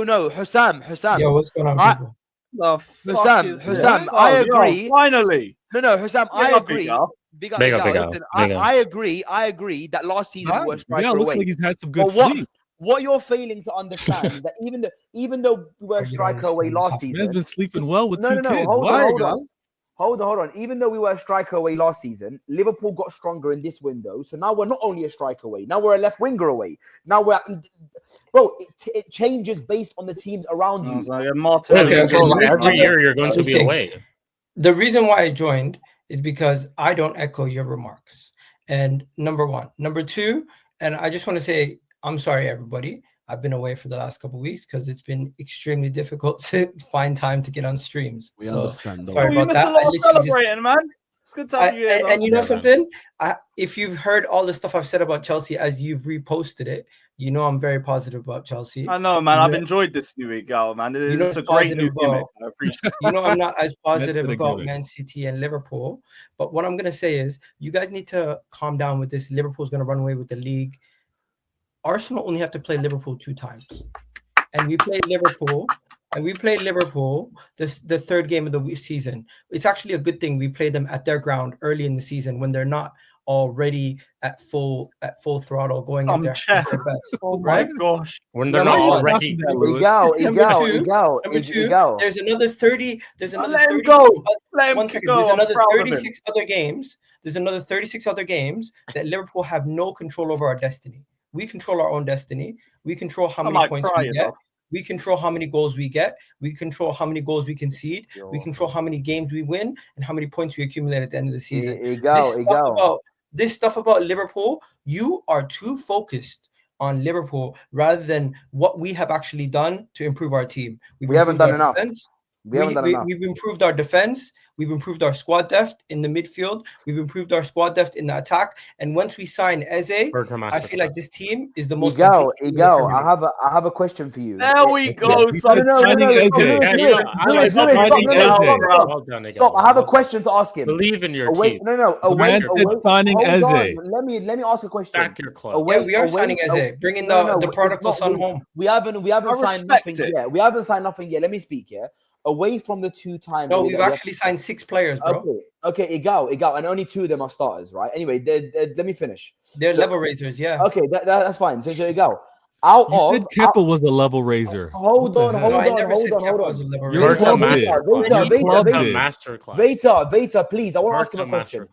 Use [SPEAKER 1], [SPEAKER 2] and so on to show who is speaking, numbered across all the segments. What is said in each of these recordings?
[SPEAKER 1] No, Hussam.
[SPEAKER 2] Yeah, what's going on, people?
[SPEAKER 1] Hussam, I agree.
[SPEAKER 3] Finally.
[SPEAKER 1] No, Hussam, I agree.
[SPEAKER 4] Big up.
[SPEAKER 1] I agree that last season we were striker
[SPEAKER 5] yeah, looks
[SPEAKER 1] away.
[SPEAKER 5] like he's had some good sleep.
[SPEAKER 1] What you're failing to understand is that even though we were striker away last season,
[SPEAKER 5] man's been sleeping well with two kids.
[SPEAKER 1] Hold on. Even though we were a striker away last season, Liverpool got stronger in this window. So now we're not only a striker away, now we're a left winger away. Now it changes based on the teams around you.
[SPEAKER 4] Every year you're going to be away.
[SPEAKER 2] The reason why I joined is because I don't echo your remarks. And number one. Number two, and I just want to say, I'm sorry, everybody. I've been away for the last couple of weeks because it's been extremely difficult to find time to get on streams.
[SPEAKER 3] We understand.
[SPEAKER 2] Sorry
[SPEAKER 3] you
[SPEAKER 2] about
[SPEAKER 3] missed
[SPEAKER 2] that.
[SPEAKER 3] a lot of celebrating, man. It's good to have you here.
[SPEAKER 2] And you know something? If you've heard all the stuff I've said about Chelsea as you've reposted it, you know I'm very positive about Chelsea.
[SPEAKER 3] I know, man. I've enjoyed this new Egal, man. It's a great new gimmick. I appreciate it.
[SPEAKER 2] You know I'm not as positive about Man City and Liverpool, but what I'm going to say is you guys need to calm down with this. Liverpool's going to run away with the league. Arsenal only have to play Liverpool 2 times. And we played Liverpool the third game of the season. It's actually a good thing we play them at their ground early in the season when they're not already at full throttle going at their best.
[SPEAKER 3] Oh my gosh.
[SPEAKER 4] When they're not already
[SPEAKER 2] Number two, there's another 30 there's another 36 other games. There's another 36 other games that Liverpool have no control over our destiny. We control our own destiny. We control how many points we get. We control how many goals we get. We control how many goals we concede. We control how many games we win and how many points we accumulate at the end of the season. This stuff about Liverpool, you are too focused on Liverpool rather than what we have actually done to improve our team.
[SPEAKER 1] We haven't done enough.
[SPEAKER 2] We've improved our defense. We've improved our squad depth in the midfield. We've improved our squad depth in the attack. And once we sign Eze, I feel like this team is the most.
[SPEAKER 1] Egal, I have a question for you.
[SPEAKER 3] There we go.
[SPEAKER 1] Stop. I have a question to ask him.
[SPEAKER 4] Believe in your team.
[SPEAKER 5] Signing Eze.
[SPEAKER 1] Let me ask a question.
[SPEAKER 4] Back your club.
[SPEAKER 2] We are signing Eze. Bringing the prodigal son home.
[SPEAKER 1] We haven't signed nothing yet. We haven't signed nothing yet. Let me speak. Yeah. Away from the 2 times.
[SPEAKER 2] No, we've actually signed 6 players, bro.
[SPEAKER 1] Okay, Egal, and only 2 of them are starters, right? Anyway, let me finish.
[SPEAKER 2] They're level raisers, yeah.
[SPEAKER 1] Okay, that's fine. So Egal,
[SPEAKER 5] Kepa was a level raiser.
[SPEAKER 1] Hold on. Veta, please. I want to ask him a question.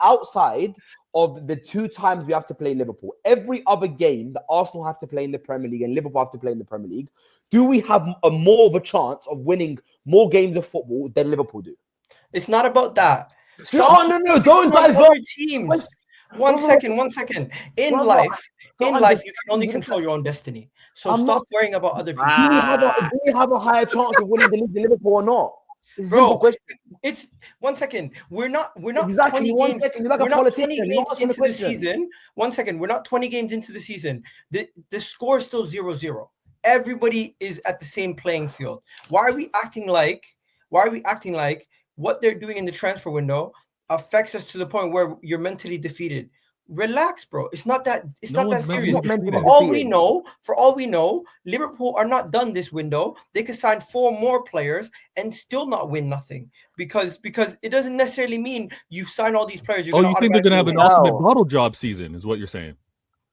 [SPEAKER 1] Outside of the 2 times we have to play Liverpool, every other game that Arsenal have to play in the Premier League and Liverpool have to play in the Premier League, do we have more of a chance of winning more games of football than Liverpool do?
[SPEAKER 2] It's not about that.
[SPEAKER 1] No, don't divert
[SPEAKER 2] teams. One second. In life, you can only control your own destiny. So stop worrying about other people.
[SPEAKER 1] Do we have a higher chance of winning the league than Liverpool or not?
[SPEAKER 2] Bro, it's 1 second. We're not
[SPEAKER 1] exactly
[SPEAKER 2] 20
[SPEAKER 1] games. Second. You're like a politician.
[SPEAKER 2] Into the season. 1 second. We're not 20 games into the season. The score is still 0-0. Everybody is at the same playing field. Why are we acting like what they're doing in the transfer window affects us to the point where you're mentally defeated? Relax, bro. It's not that serious. For all we know, Liverpool are not done this window. They could sign 4 more players and still not win nothing because it doesn't necessarily mean you sign all these players.
[SPEAKER 5] You think they're gonna have an ultimate bottle job season? Is what you're saying?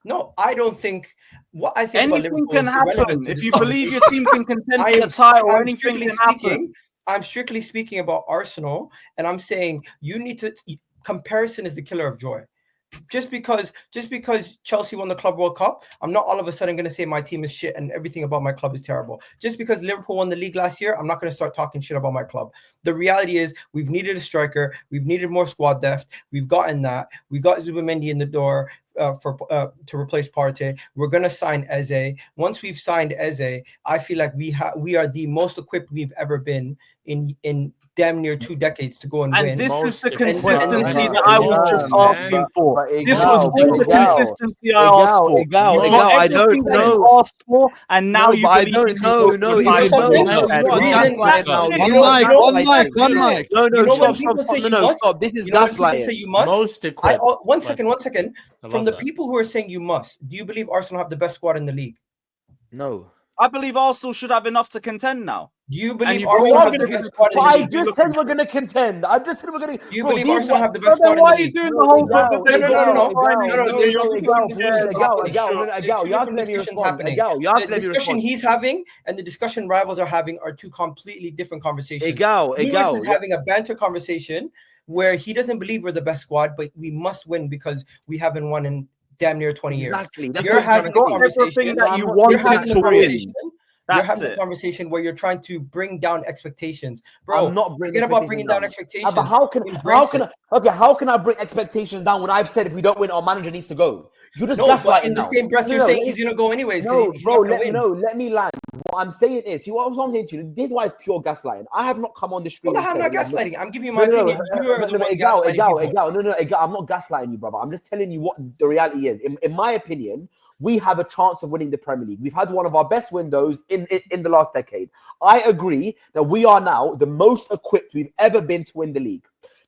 [SPEAKER 2] No, I don't think. What I think
[SPEAKER 3] anything can happen if you believe your team can contend for the title. Anything can happen.
[SPEAKER 2] I'm strictly speaking about Arsenal, and I'm saying you need to. Comparison is the killer of joy. Just because Chelsea won the Club World Cup, I'm not all of a sudden going to say my team is shit and everything about my club is terrible. Just because Liverpool won the league last year, I'm not going to start talking shit about my club. The reality is we've needed a striker. We've needed more squad depth. We've gotten that. We got Zubimendi in the door to replace Partey. We're going to sign Eze. Once we've signed Eze, I feel like we are the most equipped we've ever been in damn near 2 decades to go and win.
[SPEAKER 3] And this is the consistency that I was just asking for. This was all the consistency I asked for.
[SPEAKER 1] I don't know.
[SPEAKER 3] Asked for, and now you believe.
[SPEAKER 1] One mic. No, stop. This is gaslighting.
[SPEAKER 2] Say you must.
[SPEAKER 4] Most equipped.
[SPEAKER 2] One second. From the people who are saying you must, do you believe Arsenal have the best squad in the league?
[SPEAKER 1] No.
[SPEAKER 3] I believe Arsenal should have enough to contend now.
[SPEAKER 2] Do you believe
[SPEAKER 3] Arsenal
[SPEAKER 2] have the best squad in the league?
[SPEAKER 1] I just said we're going to contend. I just said we're going to.
[SPEAKER 2] Do you believe Arsenal have the best squad in the
[SPEAKER 3] Why are you
[SPEAKER 2] league?
[SPEAKER 3] doing the whole
[SPEAKER 2] The discussion he's having and the discussion rivals are having are two completely different conversations. Lewis is having a banter conversation where he doesn't believe we're the best squad, but we must win because we haven't won in damn near 20 years.
[SPEAKER 1] Exactly.
[SPEAKER 3] That's you're having a conversation that you wanted to win.
[SPEAKER 2] You're having a conversation where you're trying to bring down expectations, bro.
[SPEAKER 1] I'm not bringing.
[SPEAKER 2] Forget about bringing down expectations.
[SPEAKER 1] But how can I bring expectations down when I've said if we don't win, our manager needs to go? You just gaslighting
[SPEAKER 2] in the same breath, you're saying he's gonna go anyways.
[SPEAKER 1] No, bro, let me land. What I'm saying is, what I'm saying to you, this is why it's pure gaslighting. I have not come on the street.
[SPEAKER 2] Well, I'm not gaslighting. I'm giving you my opinion.
[SPEAKER 1] Egal, I'm not gaslighting you, brother. I'm just telling you what the reality is. In my opinion, we have a chance of winning the Premier League. We've had one of our best windows in the last decade. I agree that we are now the most equipped we've ever been to win the league.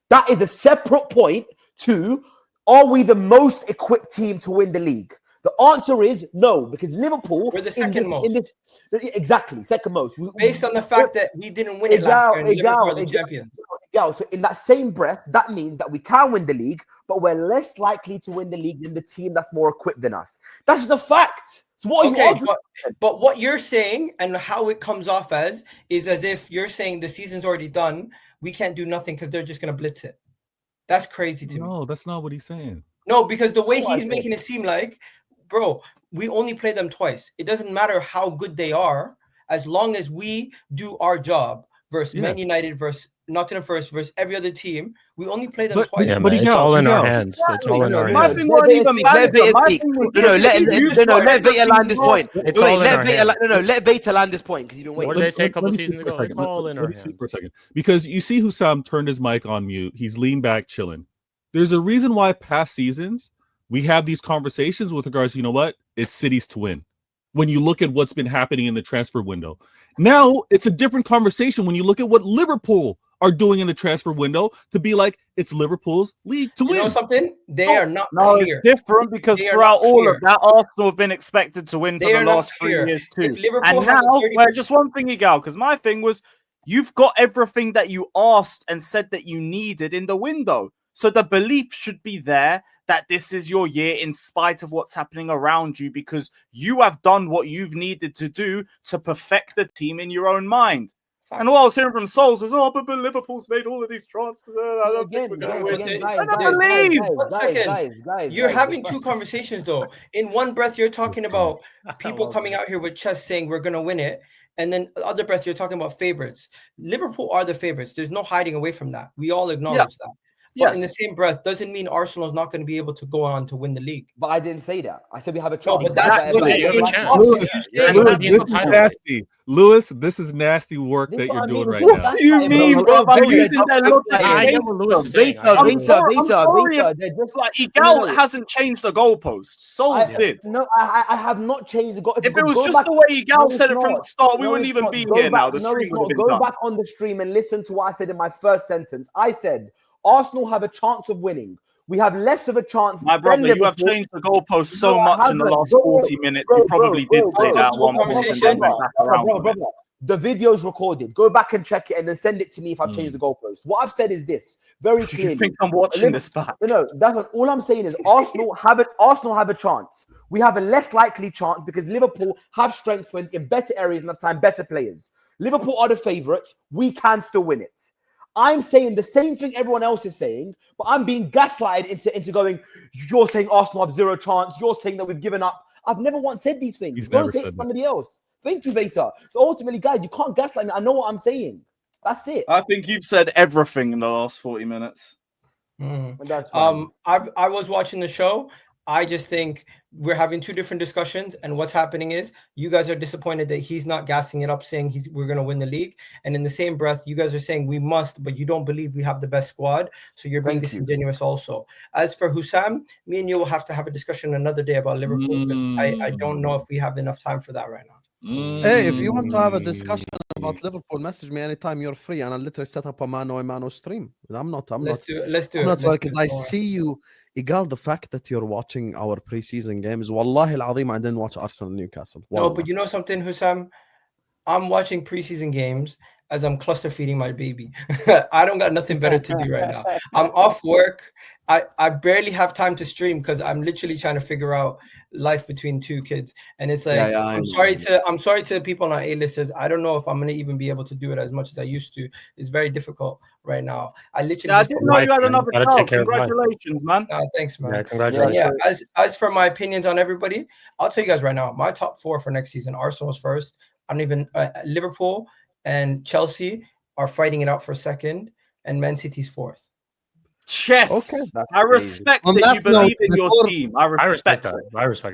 [SPEAKER 1] That is a separate point to, are we the most equipped team to win the league? The answer is no, because Liverpool...
[SPEAKER 2] We're the second most.
[SPEAKER 1] Exactly, second most.
[SPEAKER 2] Based on the fact that we didn't win it last year and Liverpool are the champions.
[SPEAKER 1] So in that same breath, that means that we can win the league, but we're less likely to win the league than the team that's more equipped than us. That's just a fact. So what are you arguing?
[SPEAKER 2] But what you're saying and how it comes off as is as if you're saying the season's already done. We can't do nothing because they're just going to blitz it. That's crazy to me.
[SPEAKER 5] No, that's not what he's saying.
[SPEAKER 2] No, because the way he's making it seem like, bro, we only play them twice. It doesn't matter how good they are, as long as we do our job versus Man United versus Nottingham Forest versus every other team. We only play them twice.
[SPEAKER 4] Yeah, but it's all in our hands. It's all in our hands.
[SPEAKER 1] Let Veta land this point. Let Veta land this point because you've been waiting.
[SPEAKER 4] What did they say a couple seasons ago? It's all in our hands.
[SPEAKER 5] For a second. Because you see Hussam turned his mic on mute. He's leaned back, chilling. There's a reason why past seasons we have these conversations with regards to, you know what? It's cities to win. When you look at what's been happening in the transfer window. Now, it's a different conversation when you look at what Liverpool are doing in the transfer window to be like, it's Liverpool's league to win.
[SPEAKER 2] You know something? They are not clear.
[SPEAKER 3] It's different because throughout all of that, Arsenal have been expected to win for the last 3 years too. And now, just one thing, Egal, because my thing was, you've got everything that you asked and said that you needed in the window. So the belief should be there that this is your year in spite of what's happening around you because you have done what you've needed to do to perfect the team in your own mind. And all I was hearing from Solz was, but Liverpool's made all of these transfers. I don't think we're going
[SPEAKER 2] to win. You're having two conversations, though. In one breath, you're talking about people coming out here with chest saying we're going to win it. And then the other breath, you're talking about favorites. Liverpool are the favorites. There's no hiding away from that. We all acknowledge that. But in the same breath, doesn't mean Arsenal is not going to be able to go on to win the league.
[SPEAKER 1] But I didn't say that. I said we have a chance.
[SPEAKER 2] No, but that's what
[SPEAKER 4] you have a chance.
[SPEAKER 5] This is nasty. Lewis, this is nasty work that you're doing right now.
[SPEAKER 3] What do you mean, bro? I'm using that logic. Egal hasn't changed the goalposts. Solz did.
[SPEAKER 1] No, I have not changed the goalposts.
[SPEAKER 3] If it was just the way Egal said it from the start, we wouldn't even be here now. The stream would have been done.
[SPEAKER 1] Go back on the stream and listen to what I said in my first sentence. I said, Arsenal have a chance of winning. We have less of a chance.
[SPEAKER 3] My brother, you have changed the goalpost so much in the last 40 minutes. You probably did say that at one point and then went back around.
[SPEAKER 1] The video's recorded. Go back and check it and then send it to me if I've changed the goalpost. What I've said is this very clearly.
[SPEAKER 3] You think I'm watching this back?
[SPEAKER 1] No, that's not, all I'm saying is Arsenal have a chance. We have a less likely chance because Liverpool have strengthened in better areas and have signed better players. Liverpool are the favourites. We can still win it. I'm saying the same thing everyone else is saying, but I'm being gaslighted into going, you're saying Arsenal have zero chance. You're saying that we've given up. I've never once said these things. Go say it to somebody else. Thank you, Veta. So ultimately, guys, you can't gaslight me. I know what I'm saying. That's it.
[SPEAKER 3] I think you've said everything in the last 40 minutes.
[SPEAKER 1] That's
[SPEAKER 2] I was watching the show. I just think we're having two different discussions, and what's happening is you guys are disappointed that he's not gassing it up, saying we're going to win the league, and in the same breath, you guys are saying we must, but you don't believe we have the best squad, so you're being disingenuous also. As for Hussam, me and you will have to have a discussion another day about Liverpool because I don't know if we have enough time for that right now.
[SPEAKER 6] Hey, if you want to have a discussion about Liverpool, message me anytime you're free, and I'll literally set up a mano stream.
[SPEAKER 2] Let's do it.
[SPEAKER 6] Because I see you, Egal, the fact that you're watching our preseason games. Wallahi al-Azim, I didn't watch Arsenal Newcastle.
[SPEAKER 2] No, but you know something, Hussam? I'm watching preseason games as I'm cluster feeding my baby. I don't got nothing better to do right now. I'm off work. I barely have time to stream because I'm literally trying to figure out life between two kids. And it's like, I'm sorry to people on A-listers. I don't know if I'm going to even be able to do it as much as I used to. It's very difficult right now. I literally
[SPEAKER 3] I didn't know you had another child. Congratulations, man.
[SPEAKER 2] Thanks, man.
[SPEAKER 4] Yeah, congratulations.
[SPEAKER 2] Yeah, as for my opinions on everybody, I'll tell you guys right now, my top 4 for next season, Arsenal's first. I don't even Liverpool and Chelsea are fighting it out for second, and Man City's 4th.
[SPEAKER 3] Chess. Okay, I respect that you believe in your team. I respect that.
[SPEAKER 4] I respect that.